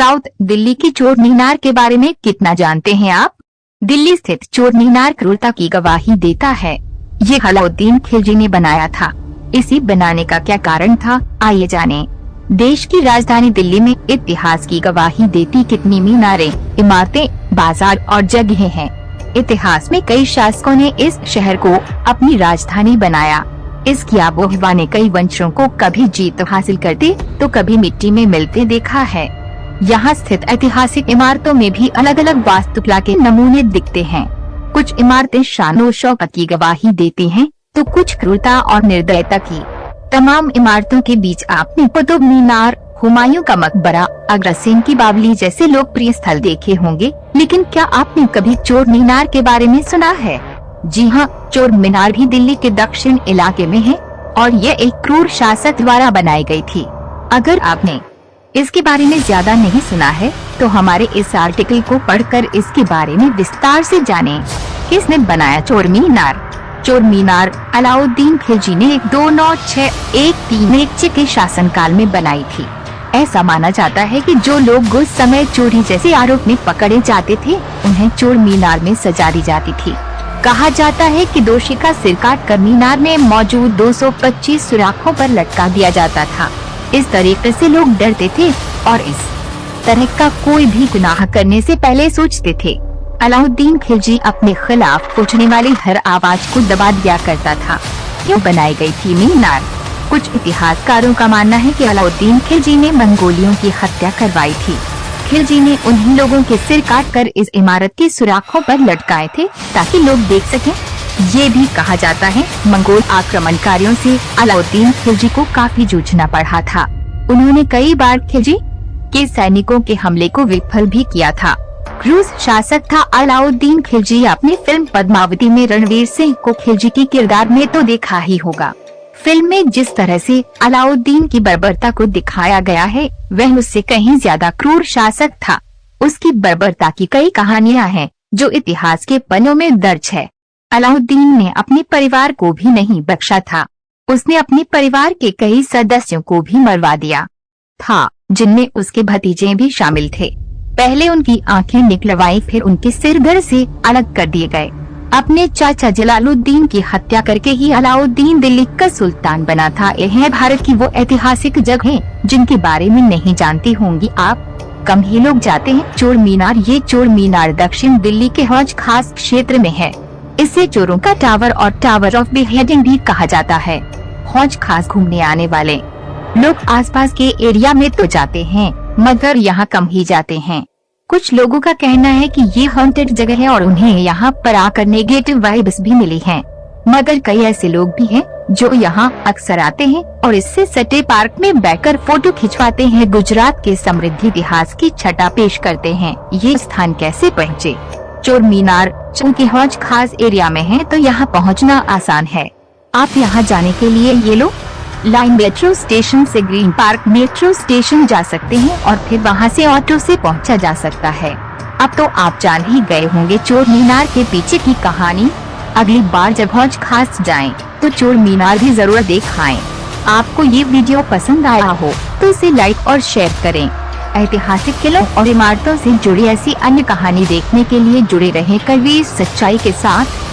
South Delhi की चोर मीनार के बारे में कितना जानते हैं आप? दिल्ली स्थित चोर मीनार क्रूरता की गवाही देता है। ये अलाउद्दीन खिलजी ने बनाया था। इसी बनाने का क्या कारण था, आइए जानें। देश की राजधानी दिल्ली में इतिहास की गवाही देती कितनी मीनारें, इमारतें, बाजार और जगहें हैं। इतिहास में कई शासकों ने इस शहर को अपनी राजधानी बनाया। इसकी आबोहवा ने कई वंशों को कभी जीत हासिल करते तो कभी मिट्टी में मिलते देखा है। यहाँ स्थित ऐतिहासिक इमारतों में भी अलग अलग वास्तुकला के नमूने दिखते हैं। कुछ इमारतें शान और शौकत की गवाही देती हैं, तो कुछ क्रूरता और निर्दयता की। तमाम इमारतों के बीच आपने कुतुब मीनार, हुमायूं का मकबरा, अग्रसेन की बावली जैसे लोकप्रिय स्थल देखे होंगे, लेकिन क्या आपने कभी चोर मीनार के बारे में सुना है? जी हाँ, चोर मीनार भी दिल्ली के दक्षिण इलाके में है और यह एक क्रूर शासक द्वारा बनाई गई थी। अगर आपने इसके बारे में ज्यादा नहीं सुना है, तो हमारे इस आर्टिकल को पढ़कर इसके बारे में विस्तार से जानें। किसने बनाया चोर मीनार? चोर मीनार अलाउद्दीन खिलजी ने 2961 के शासनकाल में बनाई थी। ऐसा माना जाता है कि जो लोग उस समय चोरी जैसे आरोप में पकड़े जाते थे, उन्हें चोर मीनार में सजा दी जाती थी। कहा जाता है कि दोषी का सिर काट कर मीनार में मौजूद 225 सुराखों पर लटका दिया जाता था। इस तरीके से लोग डरते थे और इस तरह का कोई भी गुनाह करने से पहले सोचते थे। अलाउद्दीन खिलजी अपने खिलाफ उठने वाली हर आवाज को दबा दिया करता था। क्यों बनाई गई थी मीनार? कुछ इतिहासकारों का मानना है कि अलाउद्दीन खिलजी ने मंगोलियों की हत्या करवाई थी। खिलजी ने उन्हीं लोगों के सिर काटकर इस इमारत के सुराखों पर लटकाए थे ताकि लोग देख सकें। ये भी कहा जाता है मंगोल आक्रमणकारियों से अलाउद्दीन खिलजी को काफी जूझना पड़ा था। उन्होंने कई बार खिलजी के सैनिकों के हमले को विफल भी किया था। क्रूर शासक था अलाउद्दीन खिलजी। अपनी फिल्म पद्मावती में रणवीर सिंह को खिलजी की किरदार में तो देखा ही होगा। फिल्म में जिस तरह से अलाउद्दीन की बर्बरता को दिखाया गया है, वह उससे कहीं ज्यादा क्रूर शासक था। उसकी बर्बरता की कई कहानियां हैं जो इतिहास के पन्नों में दर्ज है। अलाउद्दीन ने अपने परिवार को भी नहीं बख्शा था। उसने अपने परिवार के कई सदस्यों को भी मरवा दिया था, जिनमें उसके भतीजे भी शामिल थे। पहले उनकी आंखें निकलवाई, फिर उनके सिर धड़ से अलग कर दिए गए। अपने चाचा जलालुद्दीन की हत्या करके ही अलाउद्दीन दिल्ली का सुल्तान बना था। यह है भारत की वो ऐतिहासिक जगहें जिनके बारे में नहीं जानती होंगी आप। कम ही लोग जाते हैं। चोर मीनार। ये चोर मीनार दक्षिण दिल्ली के हौज खास क्षेत्र में है। इसे चोरों का टावर और टावर ऑफ बिहेडिंग भी कहा जाता है। हौज खास घूमने आने वाले लोग आसपास के एरिया में तो जाते हैं, मगर यहाँ कम ही जाते हैं। कुछ लोगों का कहना है कि ये हॉन्टेड जगह है और उन्हें यहाँ पर आकर नेगेटिव वाइब्स भी मिली हैं। मगर कई ऐसे लोग भी हैं जो यहाँ अक्सर आते हैं और इससे सटे पार्क में बैठकर फोटो खिंचवाते हैं। गुजरात के समृद्ध इतिहास की छटा पेश करते हैं। ये स्थान कैसे पहुँचे? चोर मीनार चूँकि हौज खास एरिया में है, तो यहाँ पहुँचना आसान है। आप यहाँ जाने के लिए येलो लाइन मेट्रो स्टेशन से ग्रीन पार्क मेट्रो स्टेशन जा सकते हैं और फिर वहाँ से ऑटो से पहुँचा जा सकता है। अब तो आप जान ही गए होंगे चोर मीनार के पीछे की कहानी। अगली बार जब हौज खास जाएं, तो चोर मीनार भी जरूर देखाएं। आपको ये वीडियो पसंद आया हो तो इसे लाइक और शेयर करें। ऐतिहासिक किलों और इमारतों से जुड़ी ऐसी अन्य कहानी देखने के लिए जुड़े रहें कलवीर सच्चाई के साथ।